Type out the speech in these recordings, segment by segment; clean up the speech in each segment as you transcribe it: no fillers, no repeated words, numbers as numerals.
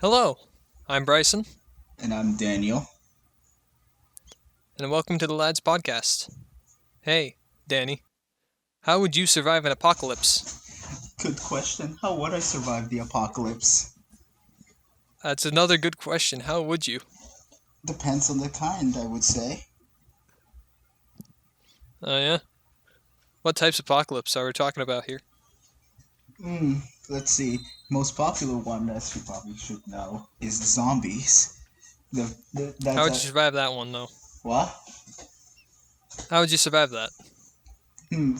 Hello, I'm Bryson, And I'm Daniel. and welcome to the Lads Podcast. Hey, Danny, how would you survive an apocalypse? Good question. How would I survive the apocalypse? That's another good question. How would you? Depends on the kind, I would say. Oh, yeah? What types of apocalypse are we talking about here? Hmm, let's see. Most popular one, as you probably should know, is the zombies. How That's would a you survive that one, though? what? How would you survive that?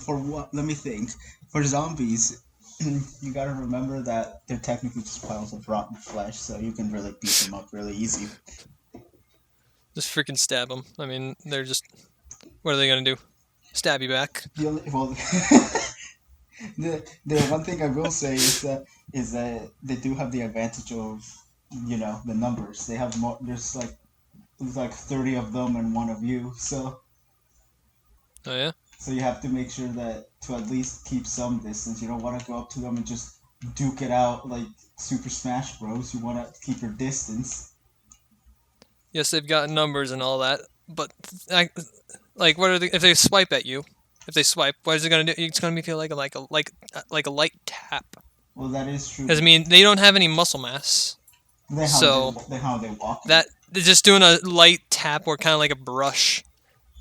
For what? Let me think. For zombies, you gotta remember that they're technically just piles of rotten flesh, so you can really beat them up really easy. Just freaking stab them. I mean, they're just. What are they gonna do? Stab you back? Well, the one thing I will say is that they do have the advantage of the numbers. They have more. There's like 30 of them and one of you. Oh, yeah? So you have to make sure that to at least keep some distance. You don't want to go up to them and just duke it out like Super Smash Bros. You want to keep your distance. Yes, they've got numbers and all that, but. What are they. If they swipe at you, if they swipe, what is it gonna do? It's gonna be feel like a light tap. Well, that is true. Because I mean, they don't have any muscle mass, so How they walk. that they're just doing a light tap or kind of like a brush.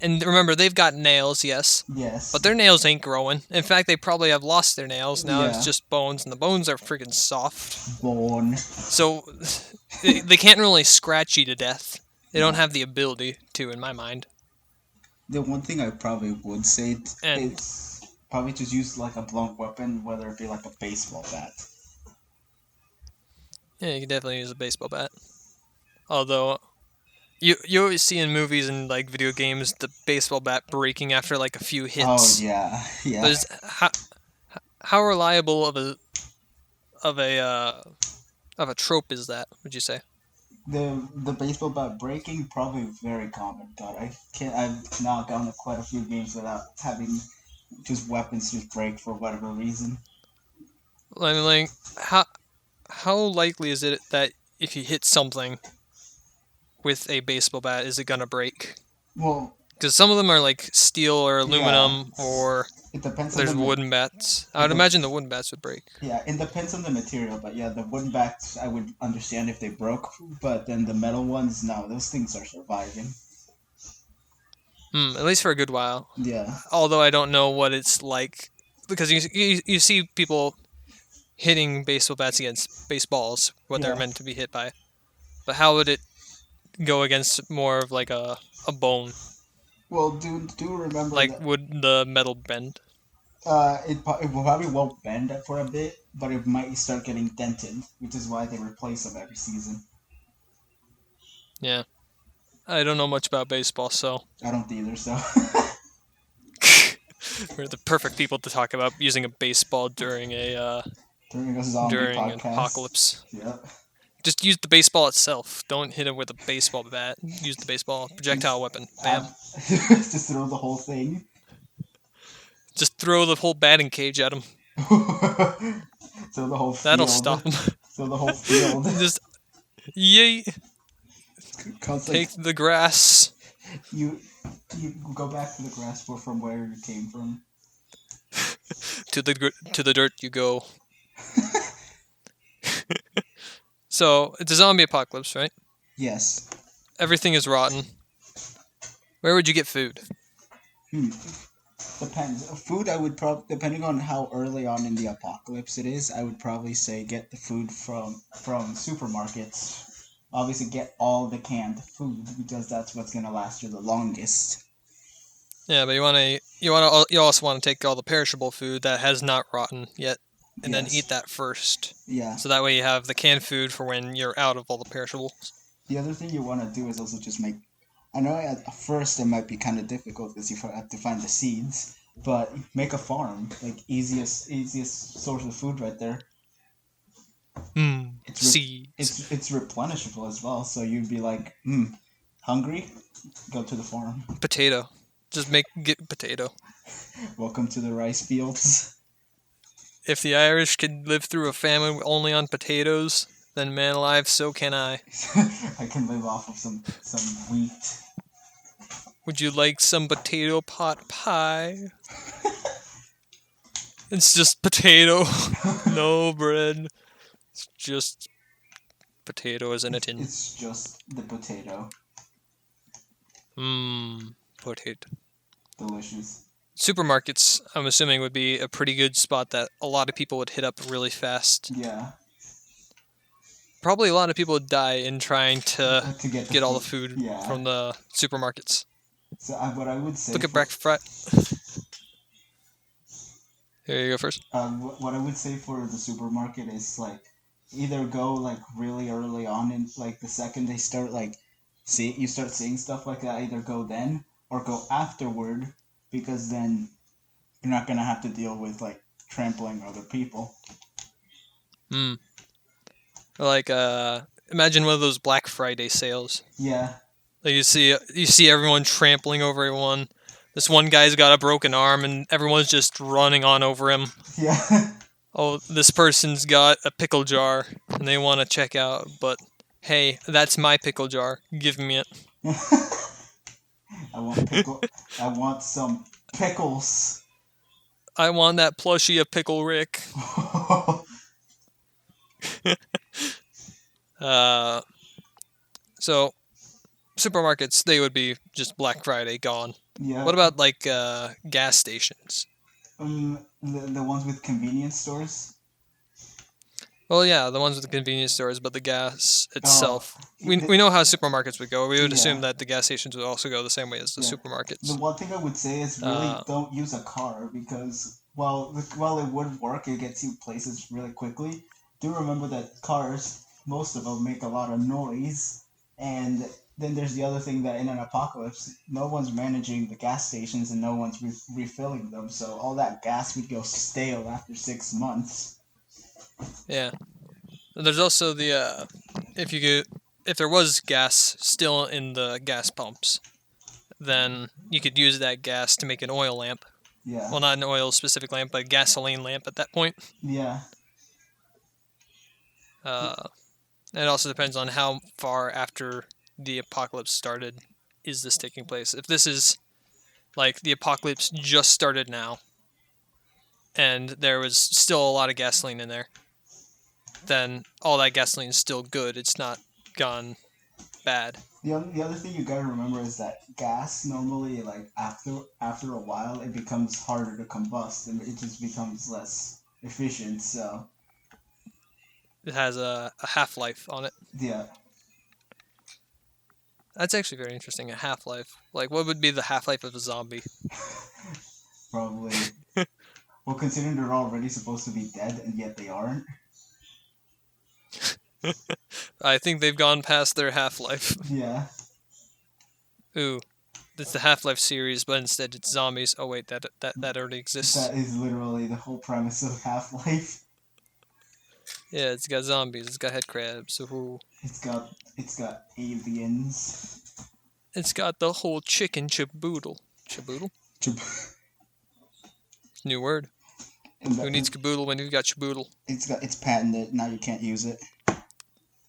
And remember, they've got nails, yes, but Yes. their nails ain't growing. In fact, they probably have lost their nails. Now it's Yeah. just bones, and the bones are freaking soft. Bone. So they can't really scratch you to death. They don't No. have the ability to, in my mind. The one thing I probably would say And is probably just use like a blunt weapon, whether it be like a baseball bat. yeah, you can definitely use a baseball bat. Although you always see in movies and like video games the baseball bat breaking after like a few Oh hits. yeah, But yeah. how reliable of a uh, of a trope is that? Would you say? The baseball bat breaking probably very common, but I've now gone to quite a few games without having just weapons just break for whatever reason. I mean, like how likely is it that if you hit something with a baseball bat, is it gonna break? Well, Because some of them are like steel or yeah, aluminum, or it depends on there's wooden bats. I it would de- imagine the wooden bats would break. yeah, it depends on the material, but yeah, the wooden bats I would understand if they broke, but then the metal ones, no, those things are surviving. At least for a good while. Yeah, Although I don't know what it's like because you see people hitting baseball bats against baseballs, what they're yeah. meant to be hit by. But how would it go against more of like a bone? Well, do remember Like that would the metal bend? it probably won't bend for a bit, but it might start getting dented, which is why they replace them every season. Yeah. I don't know much about baseball, so I don't either. So we're the perfect people to talk about using a baseball during a zombie during an podcast, apocalypse. yep, Just use the baseball itself. Don't hit it with a baseball bat. Use the baseball projectile weapon. Bam. have just throw the whole thing. Just throw the whole batting cage at him. throw the whole That'll field. stop him. Throw the whole field. Just yay. Cause like Take the grass. you you go back to the grass from where you came from. To the dirt you go. So it's a zombie apocalypse, right? Yes. Everything is rotten. Where would you get food? Hmm. Depends. Food, I would probably, depending on how early on in the apocalypse it is, I would probably say get the food from supermarkets. Obviously, get all the canned food because that's what's gonna last you the longest. Yeah, but you also want to take all the perishable food that has not rotten yet, and then eat Yes. that first. Yeah. So that way you have the canned food for when you're out of all the perishables. The other thing you want to do is also just make. I know at first it might be kind of difficult because you have to find the seeds, but make a farm. Like easiest source of food right there. It's Seeds. it's replenishable as well. So you'd be like, hungry? Go to the farm. Potato. Just get potato. Welcome to the rice fields. If the Irish could live through a famine only on potatoes, then man alive, so can I. I can live off of some wheat. Would you like some potato pot pie? It's just potato, no bread. It's just potatoes in a tin. It's just the potato. Mmm, potato. Delicious. Supermarkets, I'm assuming, would be a pretty good spot that a lot of people would hit up really fast. Yeah. Probably a lot of people would die in trying to To get the get all the food. food Yeah. from the supermarkets. So what I would say Look at for Black Friday. Here you go first. what I would say for the supermarket is like either go like really early on in like the second they start like see you start seeing stuff like that, either go then or go afterward, because then you're not gonna have to deal with like trampling other people. Hmm. Like, imagine one of those Black Friday sales. Yeah. Like you see everyone trampling over everyone. This one guy's got a broken arm, and everyone's just running on over him. Yeah. Oh, this person's got a pickle jar, and they want to check out, but hey, that's my pickle jar. Give me it. I want pickle. I want some pickles. I want that plushie of Pickle Rick. Uh, so supermarkets, they would be just Black Friday gone. Yeah. What about like gas stations? The ones with convenience stores. Well, yeah, the ones with the convenience stores, but the gas Oh, itself. We know how supermarkets would go. We would assume yeah. that the gas stations would also go the same way as the Yeah. The supermarkets. one thing I would say is really Uh, don't use a car, because while it would work, it gets you places really quickly. Do remember that cars, most of them make a lot of noise, and then there's the other thing that in an apocalypse, no one's managing the gas stations and no one's refilling them, so all that gas would go stale after 6 months. yeah. There's also the if you could, if there was gas still in the gas pumps, then you could use that gas to make an oil lamp. Yeah. Well, not an oil specific lamp, but a gasoline lamp at that point. Yeah. Uh, it also depends on how far after the apocalypse started is this taking place. If this is like the apocalypse just started now, and there was still a lot of gasoline in there, then all that gasoline is still good. It's not gone bad. The other thing you gotta remember is that gas normally, like after a while, it becomes harder to combust and it just becomes less efficient. So It has a half life on it. yeah. That's actually very interesting. A half life. Like, what would be the half life of a zombie? Probably. Well, considering they're already supposed to be dead and yet they aren't. I think they've gone past their half life. Yeah. Ooh, it's the Half Life series, but instead it's zombies. Oh wait, that already exists. That is literally the whole premise of Half Life. Yeah, it's got zombies. It's got head crabs. Ooh. It's got aliens. It's got the whole chicken caboodle. Caboodle? New word. Who needs caboodle when you've got caboodle? It's patented. Now you can't use it.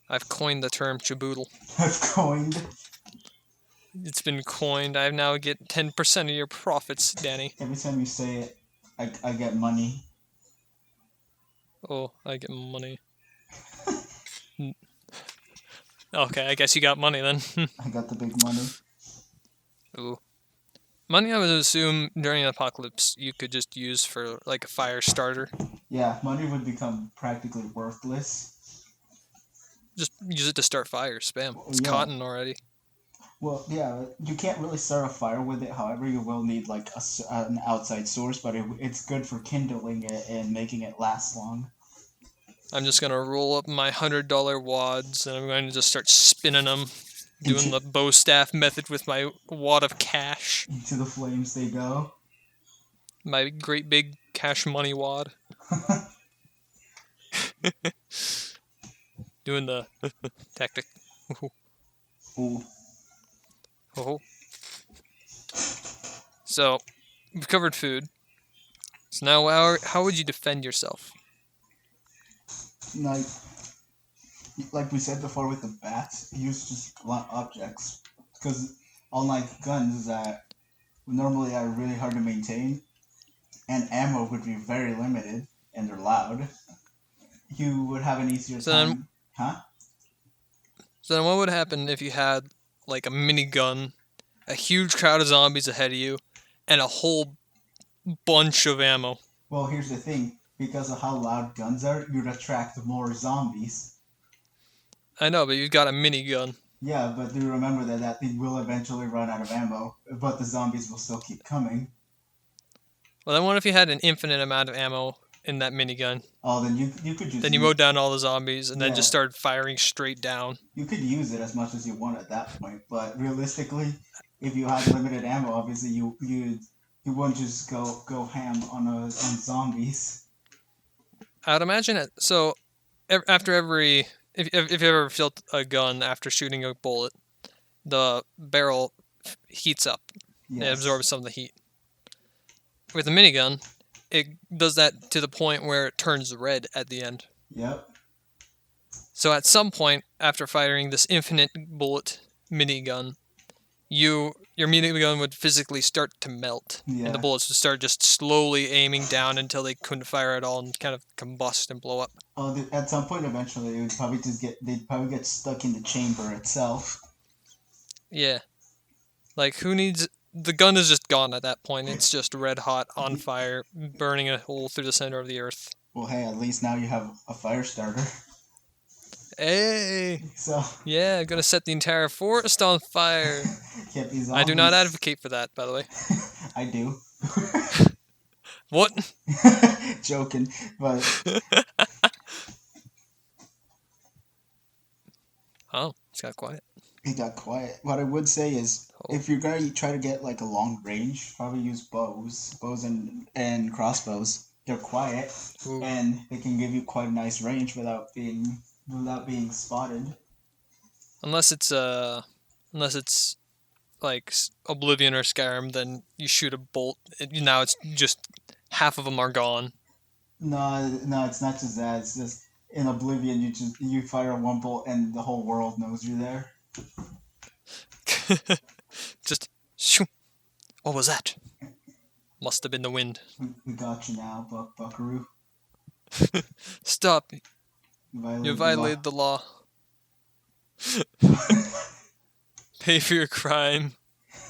I've coined the term caboodle. I've coined. It's been coined. I now get 10% of your profits, Danny. Every time you say it, I get money. Oh, I get money. Okay, I guess you got money then. I got the big money. Ooh. Money, I would assume, during an apocalypse, you could just use for, like, a fire starter. Yeah, money would become practically worthless. Just use it to start fires. Bam. It's Yeah. cotton already. Well, yeah, you can't really start a fire with it. However, you will need like an outside source, but it's good for kindling it and making it last long. I'm just gonna roll up my $100 wads, and I'm going to just start spinning them, doing the bow staff method with my wad of cash. Into the flames they go. My great big cash money wad. Doing the tactic. Ooh. Oh. So, we've covered food. So now, how would you defend yourself? Like, like we said before with the bats, use just blunt objects because unlike guns that normally are really hard to maintain and ammo would be very limited and they're loud, you would have an easier So then, time, huh? so then, what would happen if you had like a minigun, a huge crowd of zombies ahead of you, and a whole bunch of ammo? Well, here's the thing: because of how loud guns are, you'd attract more zombies. I know, but you've got a minigun. Yeah, but do remember that that thing will eventually run out of ammo, but the zombies will still keep coming. Well, then what if you had an infinite amount of ammo in that minigun? Oh, then you could just Then you use mowed down all the zombies and then just yeah, started firing straight down. you could use it as much as you want at that point. But realistically, if you had limited ammo, obviously you wouldn't just go ham on zombies. I would imagine it. So after every, if you ever filled a gun after shooting a bullet, the barrel heats up. It Yes. absorbs some of the heat. With a minigun, it does that to the point where it turns red at the end. Yep. So at some point after firing this infinite bullet minigun, your minigun would physically start to melt, and the Yeah. bullets would start just slowly aiming down until they couldn't fire at all and kind of combust and blow up. Oh, at some point eventually, it would probably just get they'd probably get stuck in the chamber itself. Yeah, like who needs? The gun is just gone at that point. It's just red hot on fire, burning a hole through the center of the earth. Well, hey, at least now you have a fire starter. Hey, So yeah, gonna set the entire forest on fire. can't be I do not zombies. advocate for that, by the way. I do. What? Joking, but Oh, it's got quiet. it got quiet. What I would say is, Oh, if you're gonna try to get like a long range, probably use bows and crossbows. They're quiet ooh. and they can give you quite a nice range without being spotted. Unless it's like Oblivion or Skyrim, then you shoot a bolt. Now it's just half of them are gone. No, no, it's not just that. It's just in Oblivion, you fire one bolt and the whole world knows you're there. Just shoo. What was that? Must have been the wind. We got you now, Buckaroo. Stop! You You violated the law. violated the law. Pay for your crime.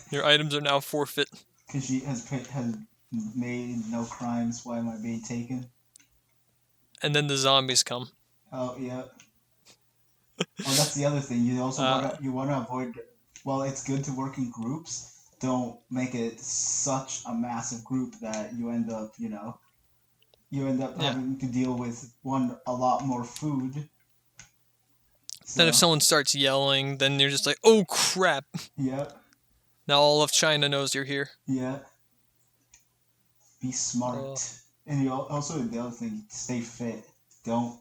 Your items are now forfeit. Because she has made no crimes. Why am I being taken? And then the zombies come. Oh yeah. Oh, that's the other thing. You also Uh, wanna avoid. Well, it's good to work in groups. Don't make it such a massive group that you end up yeah. having to deal with a lot more food. Then if So someone starts yelling, then you're just like, oh crap! yeah, Now all of China knows you're here. yeah. Be Uh, smart. And also the other thing, stay fit. Don't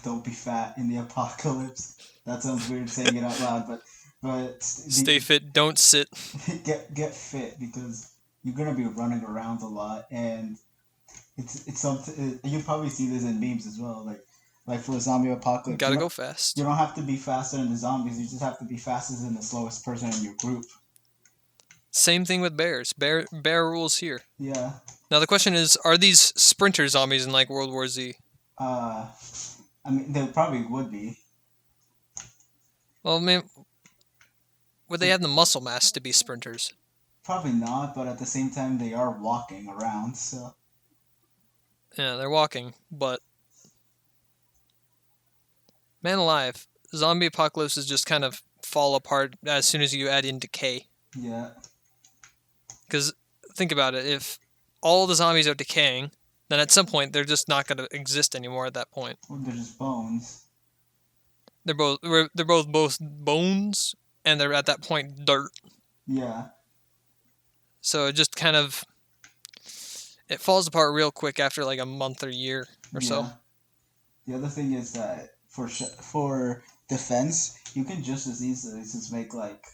don't be fat in the apocalypse. That sounds weird saying it out loud, but Stay fit, don't sit. get fit because you're gonna be running around a lot, and it's something you probably see this in memes as well. Like for a zombie apocalypse, Gotta go fast. you don't have to be faster than the zombies. You just have to be fastest than the slowest person in your group. Same thing with bears. Bear rules here. Yeah. Now the question is, are these sprinter zombies in like World War Z? Uh, I mean, they probably would be. Well, I mean, would they have the muscle mass to be sprinters? Probably not, but at the same time, they are walking around. So Yeah, they're walking, but man alive, zombie apocalypses just kind of fall apart as soon as you add in decay. yeah, Because think about it, if all the zombies are decaying, then at some point they're just not going to exist anymore. At that point, well, they're just bones. they're both bones, and they're at that point dirt. Yeah, So it just kind of it falls apart real quick after like a month or year or so. yeah. The other thing is that for defense, you can just as easily just make like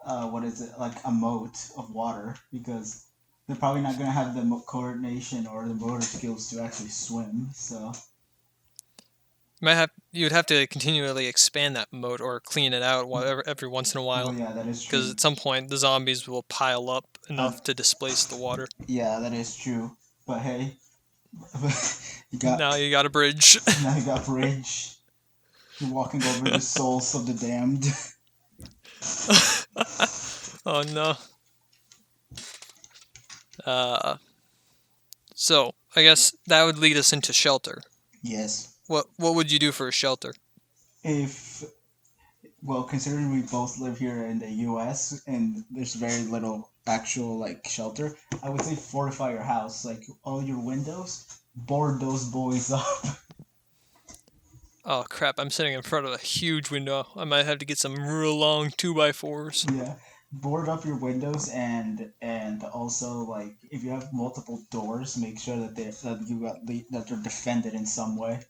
what is it like a moat of water because they're probably not gonna have the coordination or the motor skills to actually swim. So You'd have to continually expand that moat or clean it out every once in a Oh while, yeah, that is because true. at some point the zombies will pile up Um, enough to displace the water. yeah, that is true. But hey, you got Now you got a bridge. now you got bridge. You're walking over the souls of the damned. Oh no. Uh, so I guess that would lead us into shelter. Yes. What would you do for a shelter? If well, considering we both live here in the U.S. and there's very little actual like shelter, I would say fortify your house, like all your windows, board those boys up. Oh crap! I'm sitting in front of a huge window. I might have to get some real long 2x4s. Yeah, board up your windows and also like if you have multiple doors, make sure that that they're defended in some way.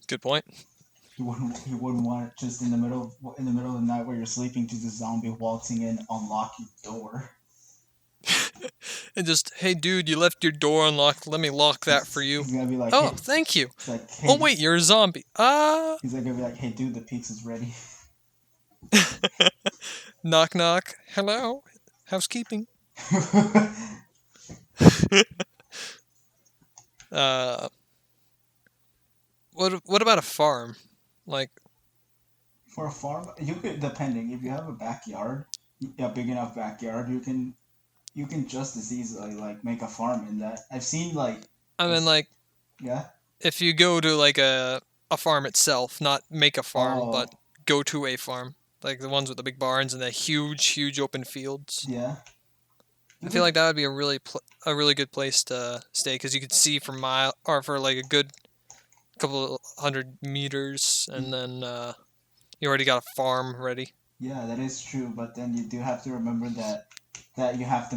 Good point. You wouldn't want it just in the middle of the night where you're sleeping, just a zombie waltzing in, unlock your door. And just, hey dude, you left your door unlocked. Let me lock that for you. He's gonna be like, Oh, hey, thank you. he's like, Oh hey, wait, you're a zombie. he's like gonna be like, hey, dude, the pizza's ready. Knock knock. Hello. Housekeeping. Uh, what about a farm? Like, For a farm, you could depending if you have a backyard, a big enough backyard, you can just as easily like make a farm in that. I've seen like, I I've, mean, like yeah. if you go to like a farm itself, not make a farm, Oh, but go to a farm, like the ones with the big barns and the huge open fields. yeah. I You feel could, like that would be a really good place to stay because you could see for mile or for like a good couple 100 meters, and then you already got a farm ready. yeah, that is true. But then you do have to remember that you have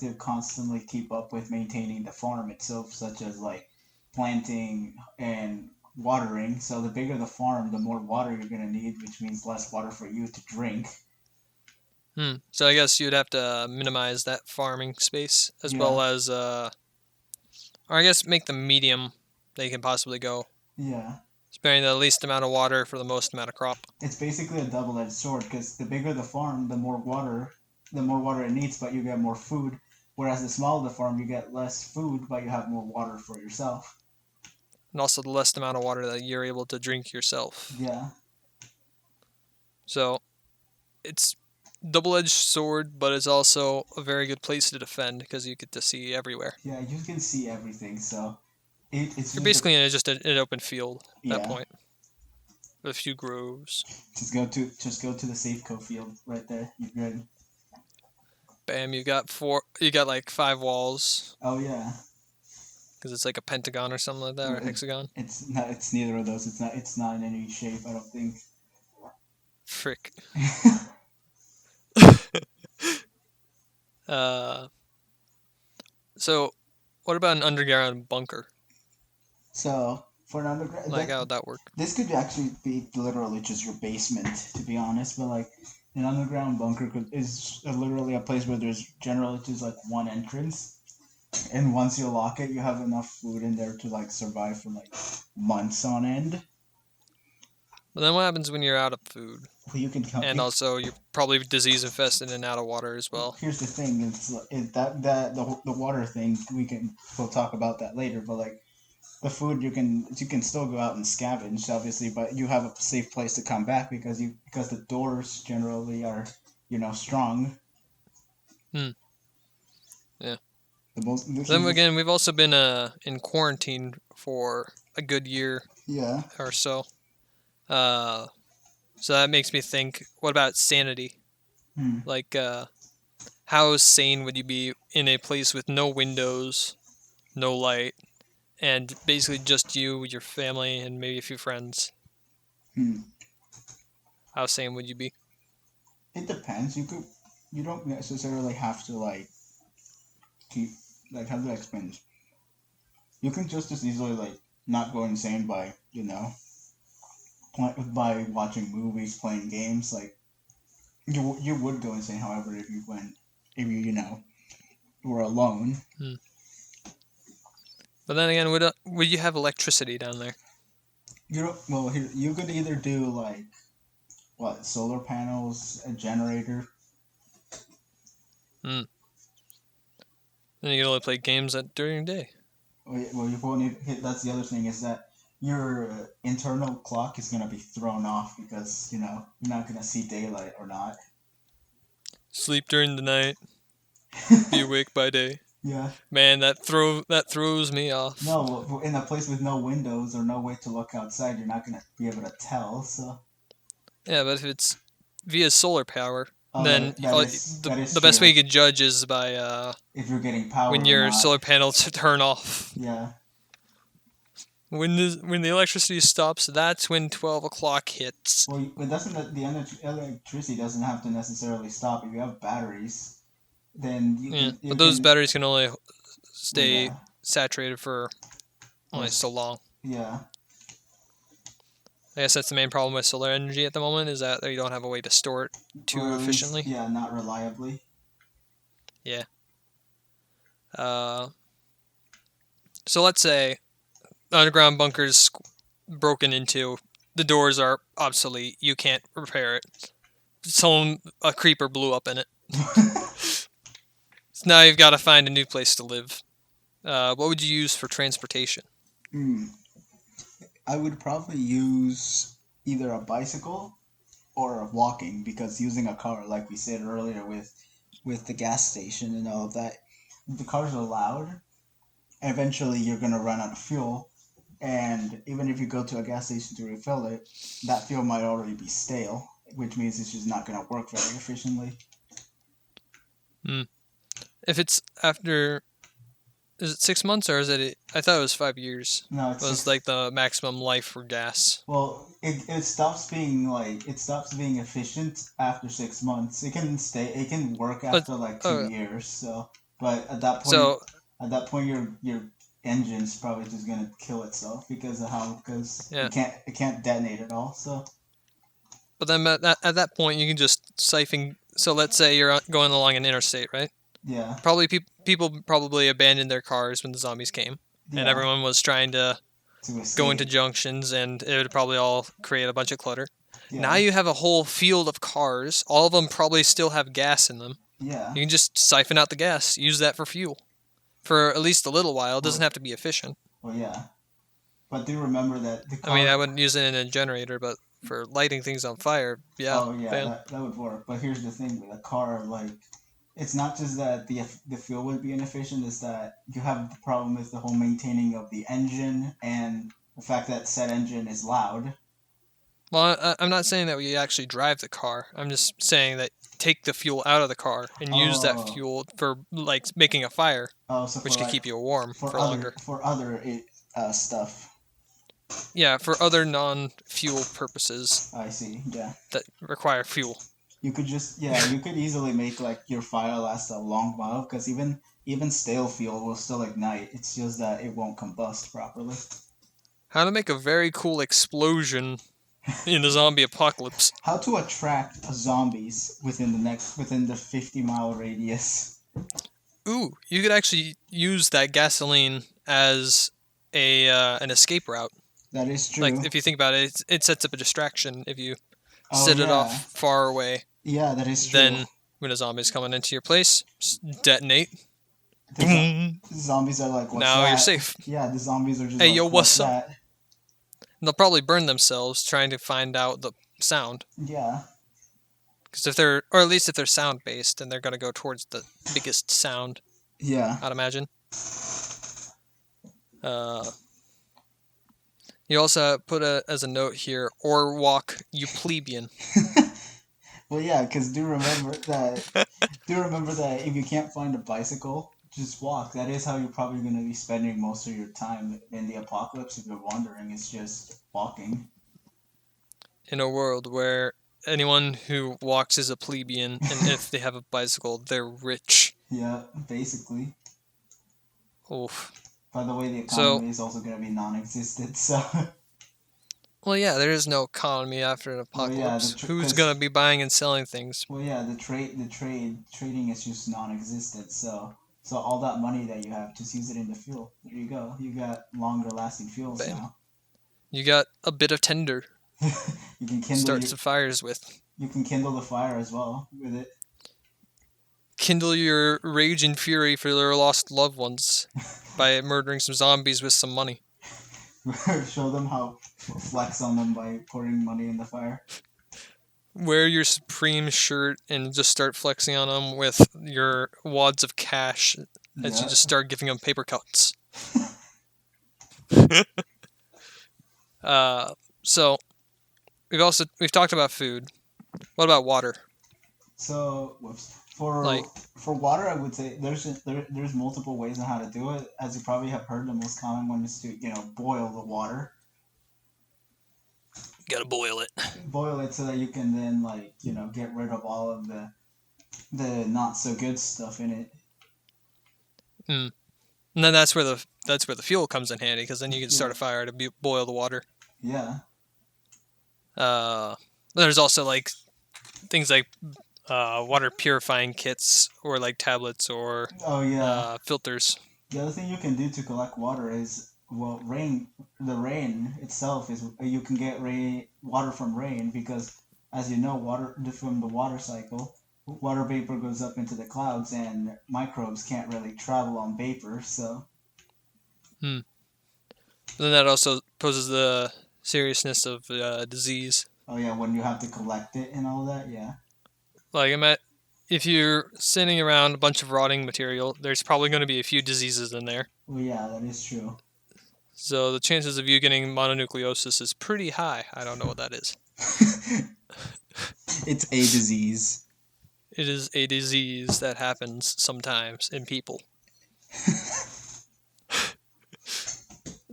to constantly keep up with maintaining the farm itself, such as like planting and watering. So the bigger the farm, the more water you're gonna need, which means less water for you to drink. So I guess you'd have to minimize that farming space as well Yeah, as, or I guess make them medium. They can possibly go, yeah. sparing the least amount of water for the most amount of crop. It's basically a double-edged sword because the bigger the farm, the more water it needs, but you get more food. Whereas the smaller the farm, you get less food, but you have more water for yourself. And also the less amount of water that you're able to drink yourself. Yeah, So it's double-edged sword, but it's also a very good place to defend because you get to see everywhere. yeah, you can see everything. So it's You're just basically in just an open field at that yeah. point, with a few groves. Just go to the Safeco field right there. You're good. Bam, you got four. You got like 5 walls Oh yeah. because it's like a pentagon or something like that, or a It, hexagon. it's not. It's neither of those. It's not in any shape. I don't think. Frick. uh, so what about an underground bunker? So for an underground, Like how would that work? this could actually be literally just your basement, to be honest. But like an underground bunker is literally a place where there's generally just like one entrance, and once you lock it, you have enough food in there to like survive for like months on end. But then what happens when you're out of food? Well, you can come. And also you're probably disease infested and out of water as well. Here's the thing: that the water thing we'll talk about that later. But like the food, you can still go out and scavenge, obviously, but you have a safe place to come back because the doors generally are strong. Hmm. Yeah. The most Then the, again, we've also been in quarantine for a good year yeah. or so. Uh, so that makes me think. What about sanity? Hmm. Like, how sane would you be in a place with no windows, no light, and basically just you, your family, and maybe a few friends? Hmm. How sane would you be? It depends. You don't necessarily have to like keep like how do I explain this? You can just as easily like not go insane by by watching movies, playing games. Like you would go insane, however, if you were alone. Hmm. But then again, would you have electricity down there? You don't, well, here you could either do like what solar panels, a generator. Hmm. Then you can only play games during the day. Well, you won't need, that's the other thing is that your internal clock is gonna be thrown off because you're not gonna see daylight or not. Sleep during the night, be awake by day. Yeah. Man, that throws me off. No, in a place with no windows or no way to look outside, you're not gonna be able to tell. So, Yeah, but if it's via solar power, oh, then that is the best way true. you could judge is by If you're getting power when or your not. solar panels turn off. Yeah. When the electricity stops, that's when 12 o'clock hits. Well, but doesn't electricity doesn't have to necessarily stop. If you have batteries, then Yeah, you but those can. batteries can only Well, stay yeah. saturated for Or only so long. yeah. I guess that's the main problem with solar energy at the moment is that you don't have a way to store it Or too at least efficiently. yeah, not reliably. Yeah. Uh, so let's say underground bunkers broken into, the doors are obsolete. You can't repair it. A creeper blew up in it. So now you've got to find a new place to live. What would you use for transportation? Hmm. I would probably use either a bicycle or walking because using a car, like we said earlier, with the gas station and all of that, the cars are loud. Eventually, you're gonna run out of fuel, and even if you go to a gas station to refill it, that fuel might already be stale, which means it's just not gonna work very efficiently. Hmm. If it's after, is it 6 months or is it? I thought it was 5 years. No, it's Was six. like the maximum life for gas. Well, it stops being efficient after 6 months. It can work But after like two uh, years. So, but so at that point, your engine's probably just gonna kill itself because yeah. it can't detonate at all. So But then at that point, you can just siphon. So let's say you're going along an interstate, right? yeah, Probably people probably abandoned their cars when the zombies came, and yeah, everyone was trying to to go into escape. junctions, and it would probably all create a bunch of clutter. Now Yeah, you have a whole field of cars. All of them probably still have gas in them. yeah. You can just siphon out the gas, use that for fuel for at least a little while. It doesn't Well, have to be efficient. well, yeah. But do remember that the I mean, I car. wouldn't use it in a generator, but for lighting things on fire, yeah, Oh yeah, bam. that would work. But here's the thing with a car, like it's not just that the fuel would be inefficient; it's that you have the problem with the whole maintaining of the engine and the fact that said engine is loud. Well, I'm not saying that we actually drive the car. I'm just saying that take the fuel out of the car and use that Oh, fuel for like making a fire, oh, so which could keep you warm for longer. for other stuff. Yeah, for other non-fuel purposes I see. Yeah, that require fuel. you could easily make like your fire last a long while because even stale fuel will still ignite. It's just that it won't combust properly. How to make a very cool explosion in the zombie apocalypse. How to attract zombies within the 50-mile radius. Ooh, you could actually use that gasoline as a an escape route. That is Like true. if you think about it, it sets up a distraction if you Oh set it off yeah, far away. yeah, that is true. Then when a zombie's coming into your place, detonate. The, Boom. the zombies are like, "What's Now you're that?" safe. Yeah, the zombies are just Hey yo, like, "What's what's up? that?" And they'll probably burn themselves trying to find out the sound. Yeah, Because if they're, or at least if they're sound based, then they're gonna go towards the biggest sound. yeah. I'd imagine. Uh, you also put as a note here, or walk, you plebeian. Well, yeah, because do remember that if you can't find a bicycle, just walk. That is how you're probably going to be spending most of your time in the apocalypse. If you're wandering, it's just walking. In a world where anyone who walks is a plebeian, and if they have a bicycle, they're rich. Yeah, basically. Oof. By the way, the So, economy is also going to be non-existent. So, well, yeah, there is no economy after an well, yeah, apocalypse. Who's gonna be buying and selling things? trading is just non-existent. So, So all that money that you have, just use it in the fuel. There you go. You got longer lasting fuels Bam. now. You got a bit of tinder you can to kindle start your some fires with. you can kindle the fire as well with it. Kindle your rage and fury for their lost loved ones by murdering some zombies with some money. Show them how flex on them by pouring money in the fire. Wear your Supreme shirt and just start flexing on them with your wads of cash as you Yeah. just start giving them paper cuts. So we've talked about food. What about water? So Like, for water, I would say there's multiple ways on how to do it. As you probably have heard, the most common one is to boil the water. gotta boil it. Boil it so that you can then get rid of all of the not so good stuff in it. Mm. And then that's where the fuel comes in handy, because then you can start Yeah. a fire to boil the water. Yeah. There's also like things like water purifying kits or like tablets or Oh yeah. filters. The other thing you can do to collect water is rain. The rain itself is you can get water from rain because, as you know, water from the water cycle, water vapor goes up into the clouds and microbes can't really travel on vapor. So Hmm. Then that also poses the seriousness of disease. oh yeah, when you have to collect it and all that, yeah. Like if you're sending around a bunch of rotting material, there's probably going to be a few diseases in there. Well, yeah, that is true. So the chances of you getting mononucleosis is pretty high. I don't know what that is. It's a disease. It is a disease that happens sometimes in people.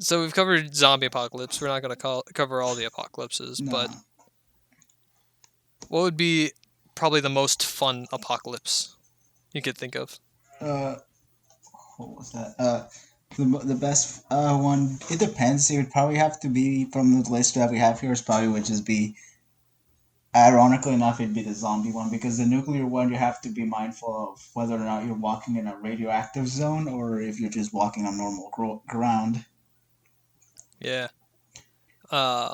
So we've covered zombie apocalypse. We're not going to cover all the apocalypses, No. but what would be probably the most fun apocalypse you could think of? What was that? The best one. It depends. It would probably have to be from the list that we have here. Is probably would just be. Ironically enough, it'd be the zombie one because the nuclear one you have to be mindful of whether or not you're walking in a radioactive zone or if you're just walking on normal ground. Yeah. Uh,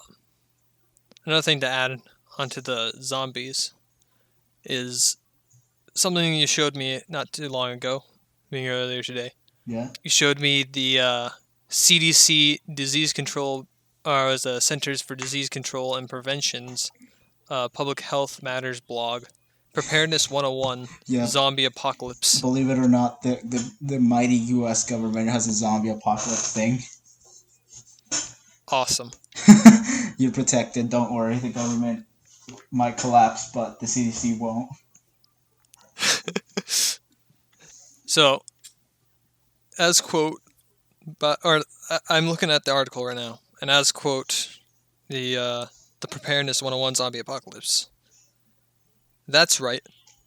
Another thing to add onto the zombies is something you showed me not too long ago, being earlier today. Yeah. You showed me the CDC disease control, or as the Centers for Disease Control and Prevention's Public Health Matters blog, Preparedness 101, Yeah. Zombie Apocalypse. Believe it or not, the mighty U.S. government has a zombie apocalypse thing. Awesome. You're protected. Don't worry. The government might collapse, but the CDC won't. So, as quote, I'm looking at the article right now, and as quote, the Preparedness 101 Zombie Apocalypse. That's right.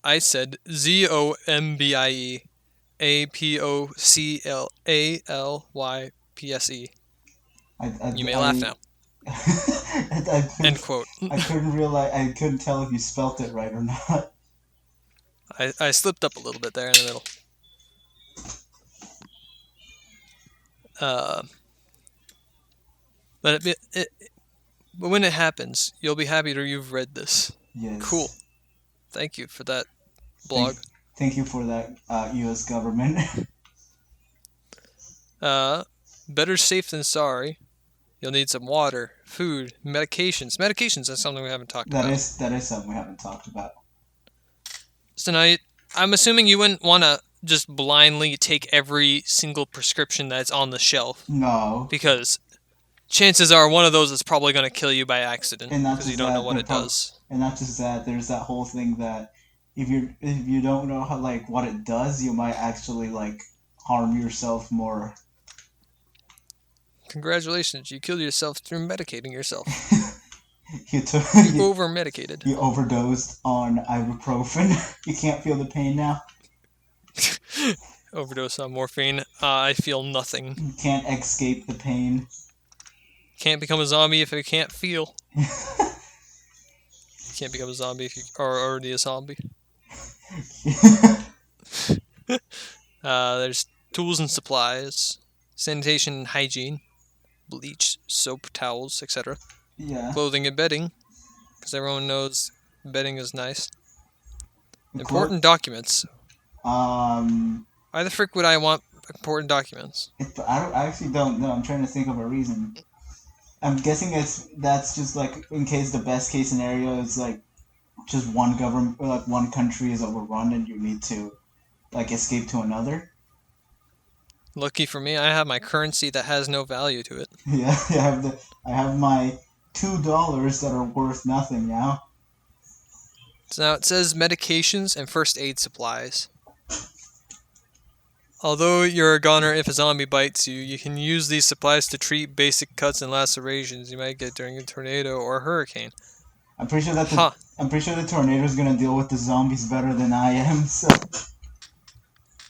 I said ZOMBIE APOCLALYPSE. You may laugh now. End quote. I couldn't realize. I couldn't tell if you spelt it right or not. I slipped up a little bit there in the middle. But when it happens, you'll be happy that you've read this. Yes. Cool. Thank you for that blog. Thank you for that, U.S. government. Better safe than sorry. You'll need some water, food, medications. Medications is something we haven't talked about. That is something we haven't talked about. So now, I'm assuming you wouldn't want to just blindly take every single prescription that's on the shelf. No. Because chances are one of those is probably going to kill you by accident because you don't know what it does. And not just that, there's that whole thing that if you don't know how what it does, you might actually harm yourself more. Congratulations, you killed yourself through medicating yourself. you over-medicated. You overdosed on ibuprofen. You can't feel the pain now. Overdose on morphine. I feel nothing. You can't escape the pain. Can't become a zombie if you can't feel. Can't become a zombie if you are already a zombie. There's tools and supplies, sanitation and hygiene, bleach, soap, towels, etc. Yeah. Clothing and bedding, because everyone knows bedding is nice. The Important documents. um, Why the frick would I want important documents? I actually don't know. I'm trying to think of a reason. I'm guessing that's just like in case the best case scenario is like just one government or like one country is overrun and you need to like escape to another. Lucky for me, I have my currency that has no value to it. Yeah, I have my $2 that are worth nothing now. So now it says medications and first aid supplies. Although you're a goner if a zombie bites you, you can use these supplies to treat basic cuts and lacerations you might get during a tornado or a hurricane. I'm pretty sure that Huh. I'm pretty sure the tornado is gonna deal with the zombies better than I am. So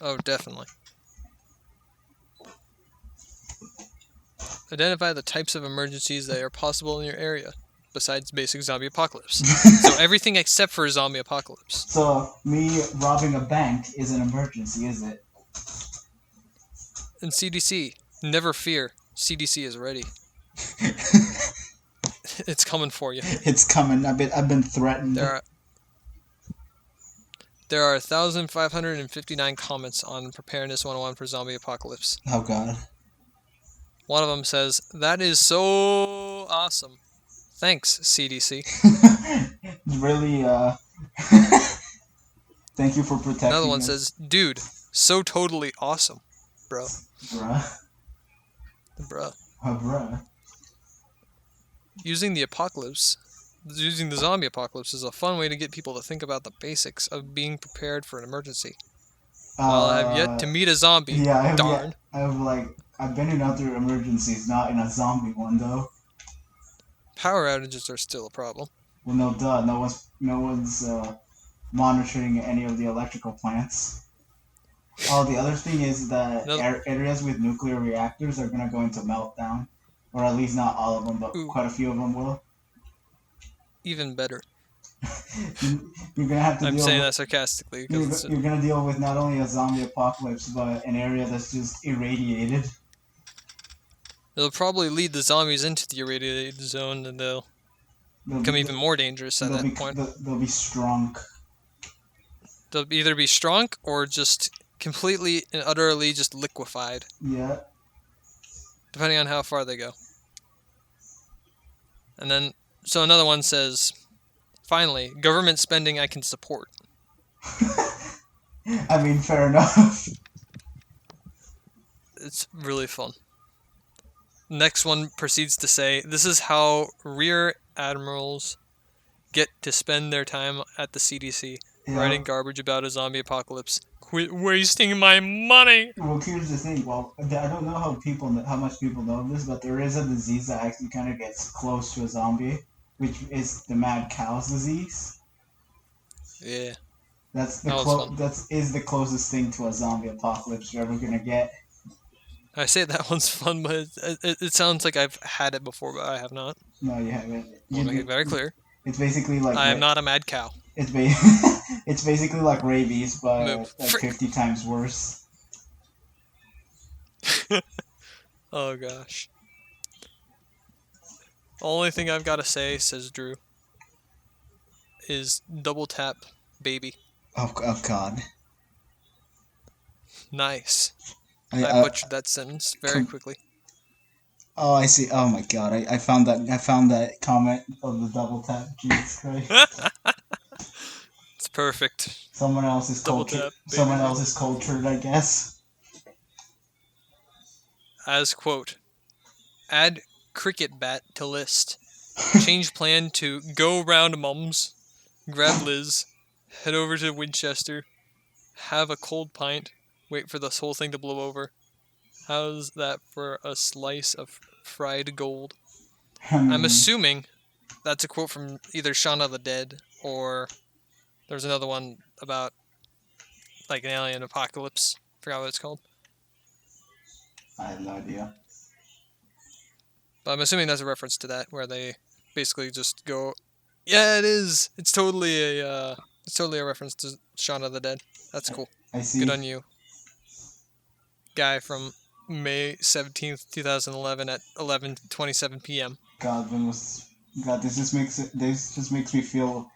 Oh, definitely. Identify the types of emergencies that are possible in your area, besides basic zombie apocalypse. So everything except for zombie apocalypse. so me robbing a bank is an emergency, is it? And CDC, never fear. CDC is ready. It's coming for you. It's coming. I've been threatened. There are there are 1,559 comments on Preparedness 101 for zombie apocalypse. Oh god. One of them says, "That is so awesome. Thanks, CDC." Really thank you for Another protecting one us. says, "Dude, so totally awesome, bro." Bruh. Bruh. Bruh. Using the zombie apocalypse is a fun way to get people to think about the basics of being prepared for an emergency. While I have yet to meet a zombie, Yeah, darn. I've been in other emergencies, not in a zombie one though. Power outages are still a problem. Well, no, duh. No one's monitoring any of the electrical plants. Oh, the other thing is that No, areas with nuclear reactors are gonna go into meltdown, or at least not all of them, but ooh, quite a few of them will. even better. You're gonna have to I'm deal saying with that sarcastically because you're, it's you're gonna deal with not only a zombie apocalypse, but an area that's just irradiated. it'll probably lead the zombies into the irradiated zone, and they'll They'll become be even more dangerous at that point. they'll be strong. They'll either be strong or just completely and utterly just liquefied, Yeah. depending on how far they go. And then, so another one says, finally, government spending I can support. I mean, fair enough. It's really fun. Next one proceeds to say, this is how rear admirals get to spend their time at the CDC, Yeah. writing garbage about a zombie apocalypse. Quit wasting my money! Well, here's the thing. Well, I don't know how much people know this, but there is a disease that actually kind of gets close to a zombie, which is the mad cow's disease. Yeah, That's that was fun. that is the closest thing to a zombie apocalypse you're ever gonna get. I say that one's fun, but it sounds like I've had it before, but I have not. No, you haven't. I'll make it very clear. It's basically like I am not a mad cow. it's it's basically like rabies, but Move. like 50 times worse. Oh gosh. Only thing I've got to say, says Drew, is double tap baby. Oh God. Nice. I, I uh, butchered that sentence very quickly. Oh, I see. Oh my God, I found that comment of the double tap. Jesus Christ. It's perfect. Someone else is Double cultured. tap, baby. Someone else is cultured, I guess. As quote, add cricket bat to list. Change plan to go round mums. Grab Liz. Head over to Winchester. Have a cold pint. Wait for this whole thing to blow over. How's that for a slice of fried gold? I mean, I'm assuming that's a quote from either Shaun of the Dead or there's another one about like an alien apocalypse. Forgot what it's called. I have no idea. But I'm assuming that's a reference to that, where they basically just go, "Yeah, it is. It's totally a reference to Shaun of the Dead." That's cool. I see. Good on you. guy from May 17th, 2011 at 11:27 p.m. God, God, this just makes me feel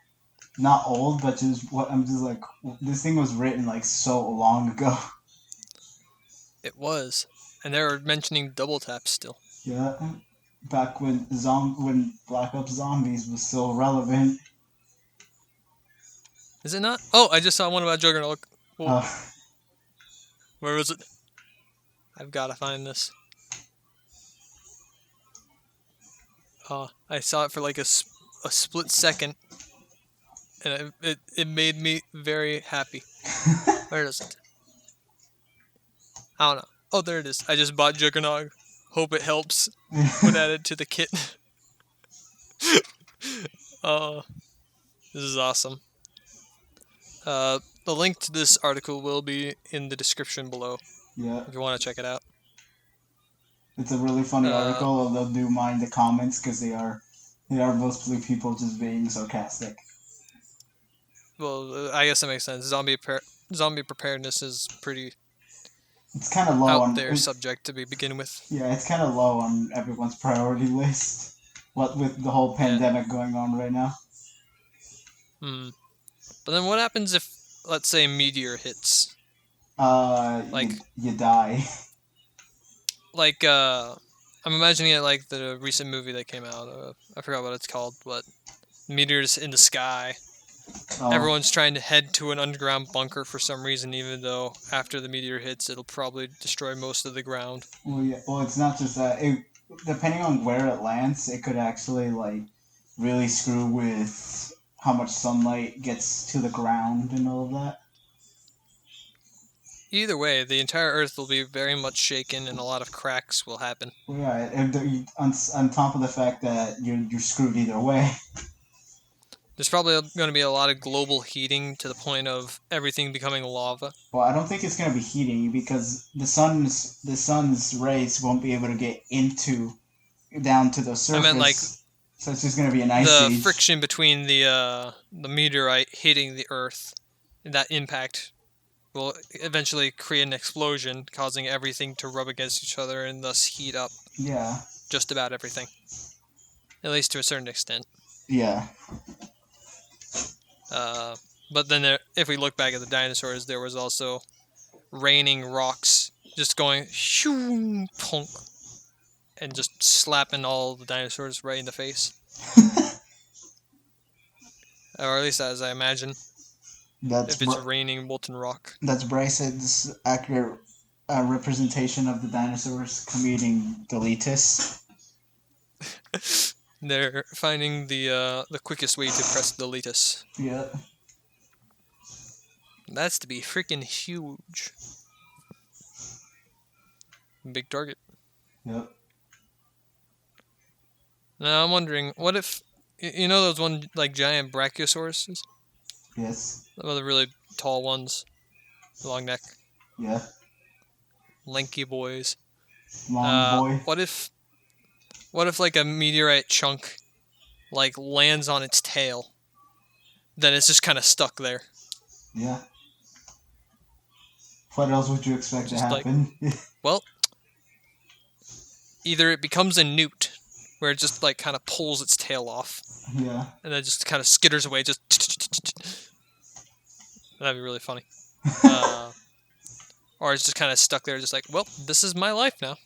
not old, but just what I'm just like. This thing was written like so long ago. It was. And they were mentioning double taps still. Yeah, back when Black Ops Zombies was still relevant. Is it not? Oh, I just saw one about Juggernaut. Well, Uh, where was it? I've got to find this. I saw it for like a split second, and it made me very happy. Where is it? I don't know. Oh, there it is. I just bought Juggernaut. Hope it helps. Would add it to the kit. uh, this is awesome. The link to this article will be in the description below yeah, if you want to check it out. it's a really funny Uh, article. Although do mind the comments because they are mostly people just being sarcastic. well, I guess that makes sense. Zombie preparedness is pretty It's kind of low out on there it's subject to be begin with. yeah, it's kind of low on everyone's priority list. What with the whole Yeah. pandemic going on right now. Hmm. But then what happens if, let's say, a meteor hits? You Like, you die. like, I'm imagining it like the recent movie that came out. I forgot what it's called, but meteors in the sky. Oh, Everyone's trying to head to an underground bunker for some reason, even though after the meteor hits, it'll probably destroy most of the ground. well, yeah. Well, it's not just that. Depending on where it lands, it could actually like really screw with how much sunlight gets to the ground and all of that. Either way, the entire Earth will be very much shaken, and a lot of cracks will happen. Well, yeah, and on top of the fact that you're screwed either way. There's probably going to be a lot of global heating to the point of everything becoming lava. Well, I don't think it's gonna be heating because the sun's rays won't be able to get into down to the I meant like surface, so it's just gonna be an ice the age. friction between the meteorite hitting the Earth, that impact will eventually create an explosion, causing everything to rub against each other and thus heat up Yeah, just about everything, at least to a certain extent. yeah, Uh, but then if we look back at the dinosaurs, there was also raining rocks just going shoo punk and just slapping all the dinosaurs right in the face, or at least as I imagine, that's if it's raining molten rock. that's Bryce's accurate representation of the dinosaurs commuting deletus. They're finding the quickest way to press the deletus. Yeah, That's to be freaking huge. Big target. yep, Now I'm wondering, what if you know those one like giant brachiosauruses, yes, the really tall ones, long neck, yeah, lanky boys. long boy. What if like a meteorite chunk like lands on its tail, then it's just kind of stuck there, Yeah. What else would you expect to just like, happen? well, either it becomes a newt, where it just like kind of pulls its tail off, Yeah. and then just kind of skitters away, just that'd be really funny. Uh, or it's just kind of stuck there, just like, well, this is my life now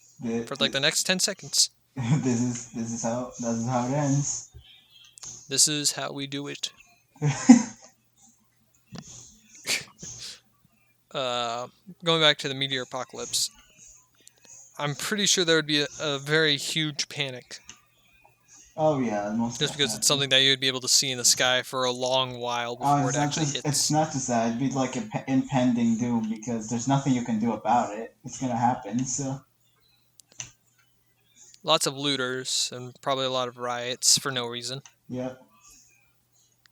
for like the next 10 seconds. This is how it ends. This is how we do it. Uh, Going back to the meteor apocalypse, I'm pretty sure there would be a very huge panic, Oh yeah, most just because it's definitely. something that you'd be able to see in the sky for a long while Oh, before it actually it's hits. not just that. It'd be like impending doom because there's nothing you can do about it. It's gonna happen. So Lots of looters and probably a lot of riots for no reason, yeah,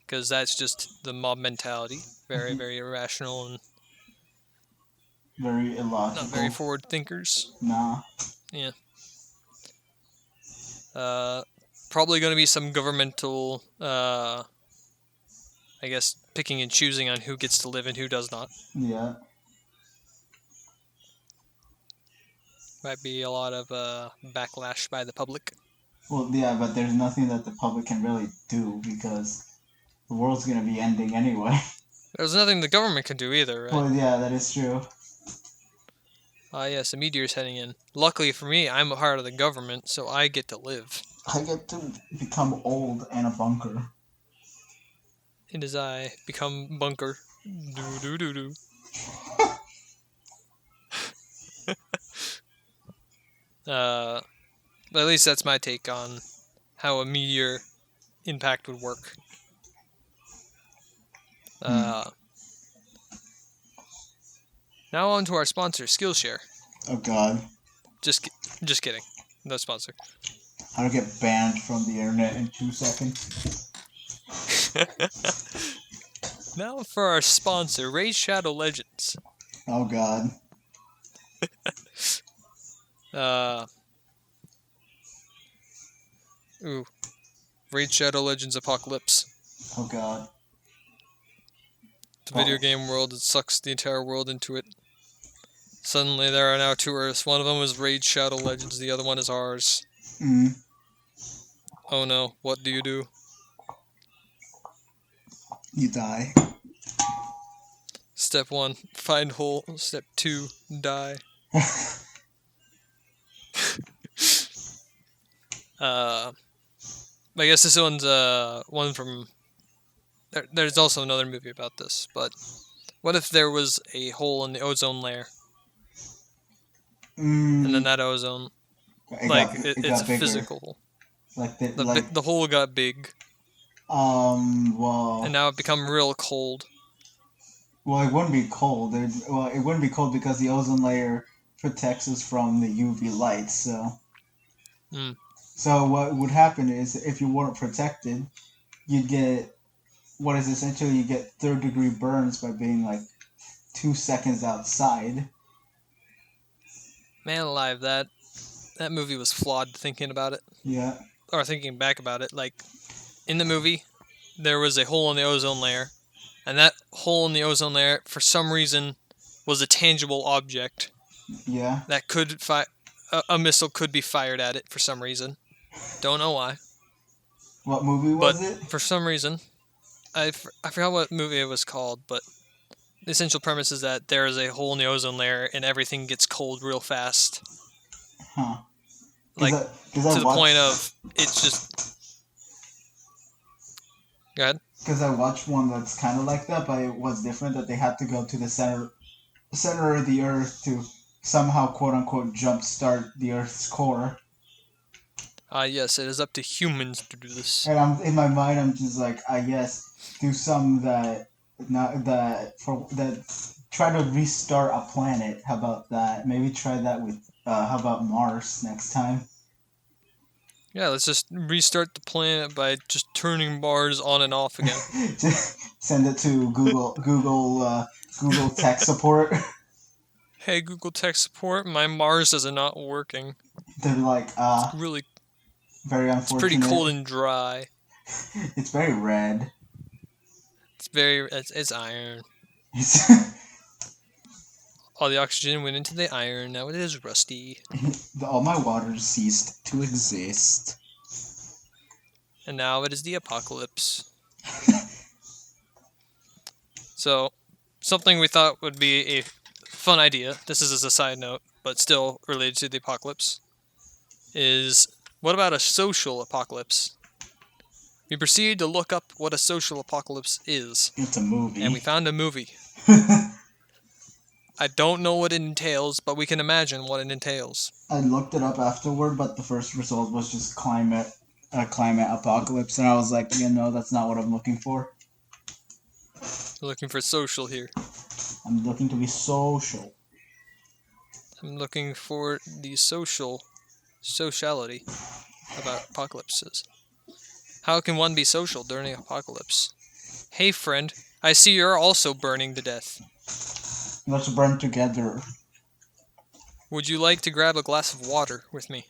because that's just the mob mentality. Very, very irrational and very not very illogical. forward thinkers. Nah. Yeah. Uh, Probably going to be some governmental, I guess, picking and choosing on who gets to live and who does not. Yeah. Might be a lot of backlash by the public. Well, yeah, but there's nothing that the public can really do because the world's gonna be ending anyway. There's nothing the government can do either, right? Well, yeah, that is true. Yes, a meteor's heading in. Luckily for me, I'm a part of the government, so I get to live. I get to become old and a bunker. And as I become bunker, do do do do. But at least that's my take on how a meteor impact would work. Now on to our sponsor, Skillshare. Oh God. Just kidding. No sponsor. How to get banned from the internet in 2 seconds. Now for our sponsor, Raid Shadow Legends. Oh God. Raid Shadow Legends Apocalypse. Oh God. The video game world, it sucks the entire world into it. Suddenly there are now 2 Earths. One of them is Raid Shadow Legends, the other one is ours. Oh no, what do you do? You die. Step 1, find hole. Step 2, die. I guess this one's one from... There's also another movie about this, but what if there was a hole in the ozone layer? And then that ozone, it's a physical hole. Like the hole got big. Well... And now it become real cold. Well, it wouldn't be cold. It wouldn't be cold because the ozone layer protects us from the UV light, so... So what would happen is, if you weren't protected, you'd get... What is essentially, you get third-degree burns by being, 2 seconds outside. Man alive, that movie was flawed thinking about it. Yeah. Or thinking back about it. In the movie, there was a hole in the ozone layer, and that hole in the ozone layer, for some reason, was a tangible object. Yeah. That could a missile could be fired at it for some reason. Don't know why. What movie was it? For some reason, I forgot what movie it was called, but the essential premise is that there is a hole in the ozone layer and everything gets cold real fast. Huh. To the point of it's just... Go ahead. Because I watched one that's kind of like that, but it was different, that they had to go to the center of the Earth to somehow, quote-unquote, jumpstart the Earth's core. Yes, it is up to humans to do this. And in my mind, I'm just like, yes, do some that try to restart a planet. How about that? Maybe try that with how about Mars next time? Yeah, let's just restart the planet by just turning Mars on and off again. Just send it to Google tech support. Hey, Google tech support, my Mars is not working. They're like, it's really very unfortunate. It's pretty cold and dry. It's very red. It's iron. All the oxygen went into the iron, now it is rusty. All my water ceased to exist. And now it is the apocalypse. So, something we thought would be a fun idea, this is as a side note, but still related to the apocalypse, is what about a social apocalypse? We proceeded to look up what a social apocalypse is. It's a movie. And we found a movie. I don't know what it entails, but we can imagine what it entails. I looked it up afterward, but the first result was just climate apocalypse, and I was like, that's not what I'm looking for. You're looking for social here. I'm looking to be social. I'm looking for the sociality about apocalypses. How can one be social during an apocalypse? Hey friend, I see you're also burning to death. Let's burn together. Would you like to grab a glass of water with me?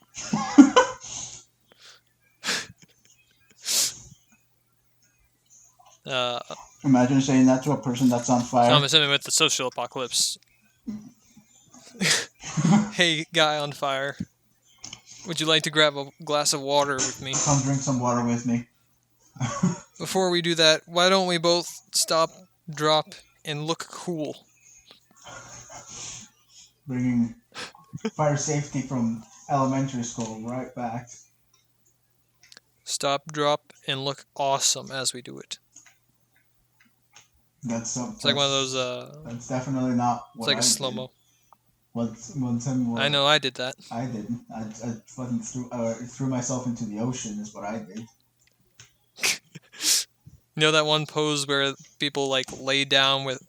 Imagine saying that to a person that's on fire. I'm assuming with the social apocalypse. Hey, guy on fire. Would you like to grab a glass of water with me? Come drink some water with me. Before we do that, why don't we both stop, drop, and look cool? Bringing fire safety from elementary school right back. Stop, drop, and look awesome as we do it. That's It's like one of those, that's definitely not it's what like I a slow did. mo. One time, I know I did that. I didn't. I fucking threw myself into the ocean. Is what I did. You know that one pose where people like lay down with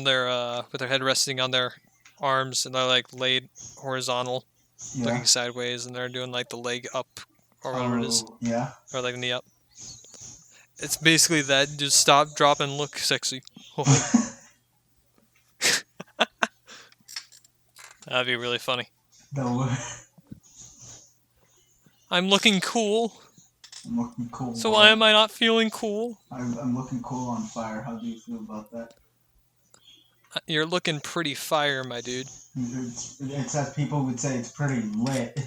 their head resting on their arms and they're like laid horizontal, Yeah. looking sideways, and they're doing like the leg up or whatever it is, Yeah. or like knee up. It's basically that. Just stop, drop, and look sexy. That'd be really funny. No. I'm looking cool. I'm looking cool. So why am I not feeling cool? I'm looking cool on fire. How do you feel about that? You're looking pretty fire, my dude. It's as people would say, it's pretty lit.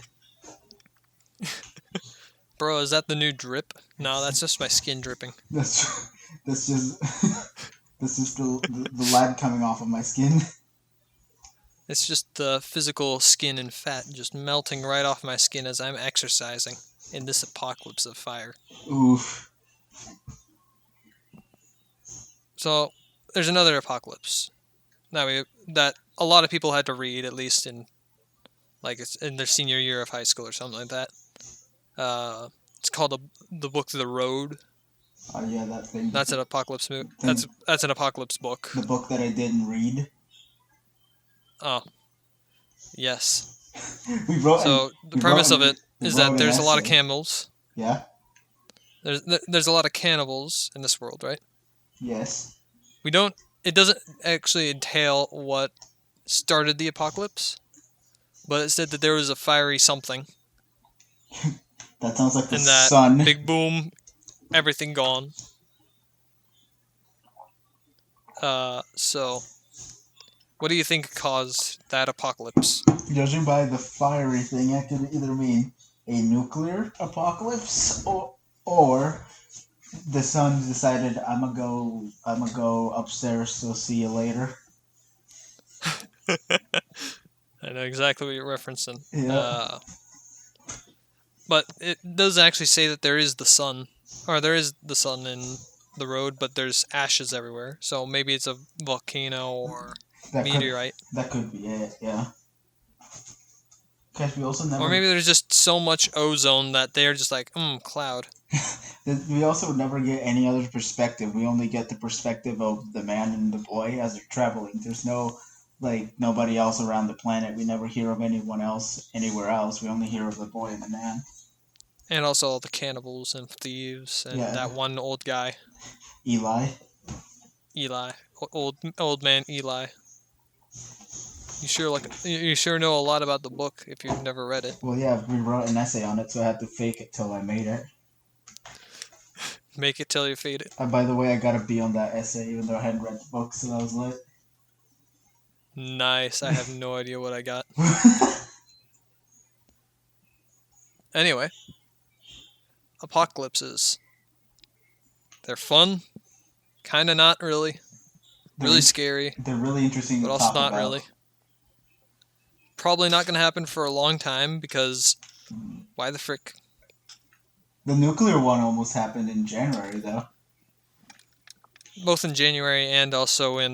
Bro, is that the new drip? No, that's just my skin dripping. That's just this is the lead coming off of my skin. It's just the physical skin and fat just melting right off my skin as I'm exercising in this apocalypse of fire. Oof. So there's another apocalypse that a lot of people had to read, at least in like it's in their senior year of high school or something like that. It's called the book The Road. Oh yeah, that thing. That's an apocalypse movie. That's an apocalypse book. The book that I didn't read. Oh, yes. We wrote. So the premise of it is that there's a lot of camels. Yeah. There's a lot of cannibals in this world, right? Yes. We don't. It doesn't actually entail what started the apocalypse, but it said that there was a fiery something, That sounds like the and that sun. big boom, everything gone. So, what do you think caused that apocalypse? Judging by the fiery thing, it could either mean a nuclear apocalypse or the sun decided I'm gonna go upstairs. So see you later. I know exactly what you're referencing. Yeah. But it does actually say that there is the sun, or there is the sun in the road, but there's ashes everywhere. So maybe it's a volcano or meteorite. That could be it. Yeah. Because we also never. Or maybe there's just so much ozone that they're just like, cloud. We also never get any other perspective. We only get the perspective of the man and the boy as they're traveling. There's nobody else around the planet. We never hear of anyone else anywhere else. We only hear of the boy and the man. And also all the cannibals and thieves and that one old guy. Eli. Old man Eli. You sure know a lot about the book if you've never read it. Well, yeah, we wrote an essay on it, so I had to fake it till I made it. Make it till you fade it. By the way, I got a B on that essay, even though I hadn't read the book, so that was lit. Nice. I have no idea what I got. Anyway, apocalypses. They're fun. Kind of not really. Really scary. They're really interesting, but also not really. Probably not going to happen for a long time because why the frick? The nuclear one almost happened in January, though. Both in January and also in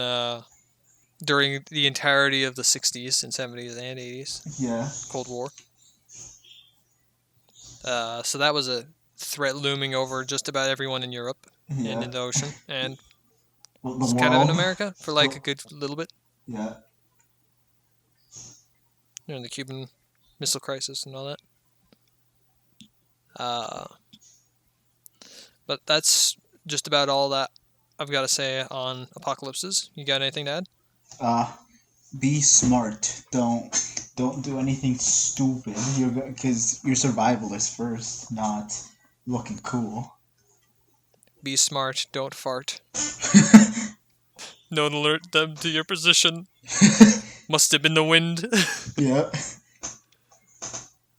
during the entirety of the 60s and 70s and 80s. Yeah. Cold War. So that was a threat looming over just about everyone in Europe and in the ocean and kind of in America for like a good little bit. Yeah. During the Cuban Missile Crisis and all that. But that's just about all that I've got to say on apocalypses. You got anything to add? Be smart. Don't do anything stupid. Because your survival is first, not looking cool. Be smart. Don't fart. Don't alert them to your position. Must have been the wind. Yeah.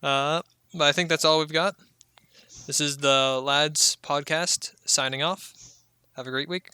But I think that's all we've got. This is the Lads podcast signing off. Have a great week.